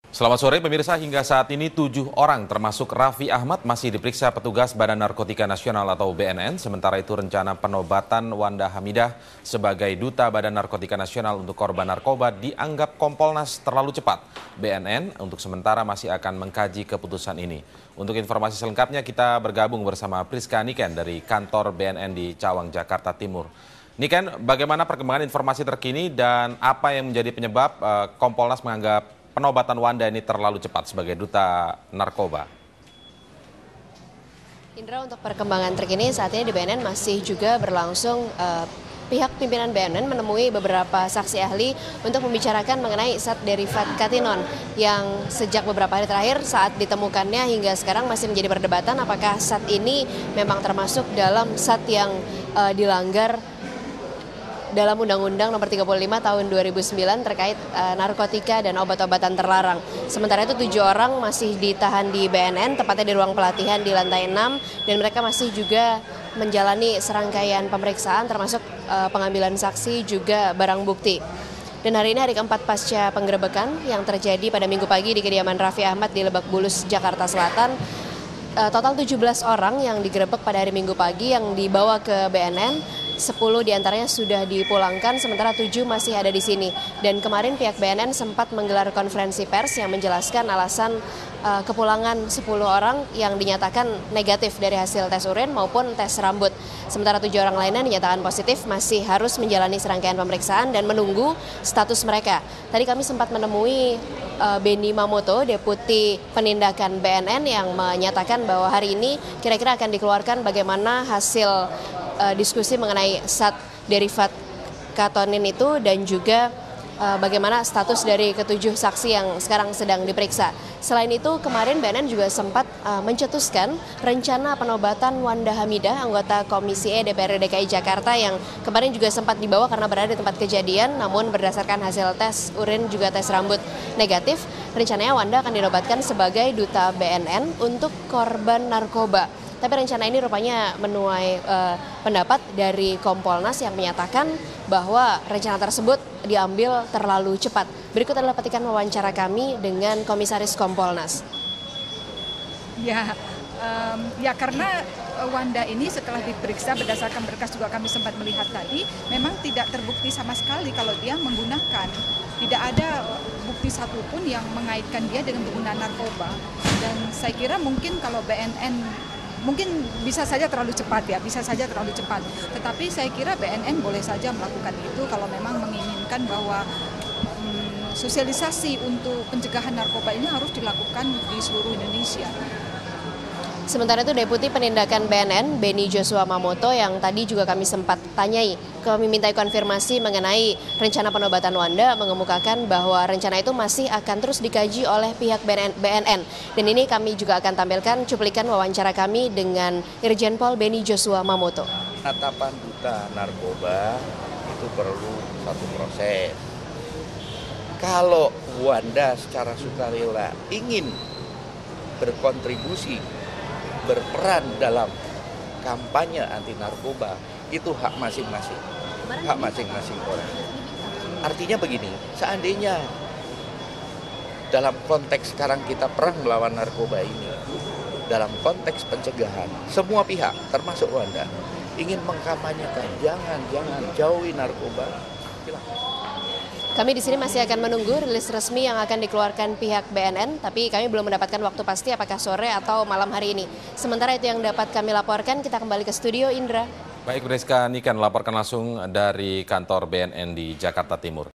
Selamat sore pemirsa, hingga saat ini 7 orang termasuk Raffi Ahmad masih diperiksa petugas Badan Narkotika Nasional atau BNN. Sementara itu rencana penobatan Wanda Hamidah sebagai Duta Badan Narkotika Nasional untuk korban narkoba dianggap Kompolnas terlalu cepat. BNN untuk sementara masih akan mengkaji keputusan ini. Untuk informasi selengkapnya kita bergabung bersama Priska Niken dari kantor BNN di Cawang, Jakarta Timur. Niken, bagaimana perkembangan informasi terkini dan apa yang menjadi penyebab Kompolnas menganggap penobatan Wanda ini terlalu cepat sebagai duta narkoba? Indra, untuk perkembangan terkini saat ini di BNN masih juga berlangsung. Pihak pimpinan BNN menemui beberapa saksi ahli untuk membicarakan mengenai zat derivat katinon yang sejak beberapa hari terakhir saat ditemukannya hingga sekarang masih menjadi perdebatan apakah zat ini memang termasuk dalam zat yang dilanggar dalam Undang-Undang Nomor 35 Tahun 2009 terkait narkotika dan obat-obatan terlarang. Sementara itu 7 orang masih ditahan di BNN, tepatnya di ruang pelatihan di lantai 6, dan mereka masih juga menjalani serangkaian pemeriksaan termasuk pengambilan saksi juga barang bukti. Dan hari ini hari keempat pasca penggerebekan yang terjadi pada Minggu pagi di kediaman Raffi Ahmad di Lebak Bulus, Jakarta Selatan. Total 17 orang yang digerebek pada hari Minggu pagi yang dibawa ke BNN. 10 diantaranya sudah dipulangkan, sementara 7 masih ada di sini. Dan kemarin pihak BNN sempat menggelar konferensi pers yang menjelaskan alasan kepulangan 10 orang yang dinyatakan negatif dari hasil tes urin maupun tes rambut. Sementara 7 orang lainnya dinyatakan positif masih harus menjalani serangkaian pemeriksaan dan menunggu status mereka. Tadi kami sempat menemui Benny Mamoto, Deputi Penindakan BNN, yang menyatakan bahwa hari ini kira-kira akan dikeluarkan bagaimana hasil diskusi mengenai zat derivat katonin itu dan juga bagaimana status dari ketujuh saksi yang sekarang sedang diperiksa. Selain itu, kemarin BNN juga sempat mencetuskan rencana penobatan Wanda Hamidah, anggota Komisi E DPRD DKI Jakarta yang kemarin juga sempat dibawa karena berada di tempat kejadian, namun berdasarkan hasil tes urin juga tes rambut negatif, rencananya Wanda akan dinobatkan sebagai duta BNN untuk korban narkoba. Tapi rencana ini rupanya menuai pendapat dari Kompolnas yang menyatakan bahwa rencana tersebut diambil terlalu cepat. Berikut adalah petikan wawancara kami dengan Komisaris Kompolnas. Ya karena Wanda ini setelah diperiksa berdasarkan berkas juga kami sempat melihat tadi, memang tidak terbukti sama sekali kalau dia menggunakan. Tidak ada bukti satupun yang mengaitkan dia dengan penggunaan narkoba. Dan saya kira mungkin kalau BNN mungkin bisa saja terlalu cepat ya, bisa saja terlalu cepat. Tetapi saya kira BNN boleh saja melakukan itu kalau memang menginginkan bahwa sosialisasi untuk pencegahan narkoba ini harus dilakukan di seluruh Indonesia. Sementara itu Deputi Penindakan BNN, Benny Joshua Mamoto, yang tadi juga kami sempat tanyai, kami mintai konfirmasi mengenai rencana penobatan Wanda, mengemukakan bahwa rencana itu masih akan terus dikaji oleh pihak BNN. Dan ini kami juga akan tampilkan cuplikan wawancara kami dengan Irjen Pol Benny Joshua Mamoto. Penetapan duta narkoba itu perlu satu proses. Kalau Wanda secara sukarela ingin berkontribusi, berperan dalam kampanye anti narkoba, itu hak masing-masing, hak masing-masing orang. Artinya begini, seandainya dalam konteks sekarang kita perang melawan narkoba ini, dalam konteks pencegahan, semua pihak termasuk Wanda ingin mengkampanyekan jangan jauhi narkoba, silakan. Kami di sini masih akan menunggu rilis resmi yang akan dikeluarkan pihak BNN, tapi kami belum mendapatkan waktu pasti apakah sore atau malam hari ini. Sementara itu yang dapat kami laporkan, kita kembali ke studio, Indra. Baik, Priska Niken melaporkan langsung dari kantor BNN di Jakarta Timur.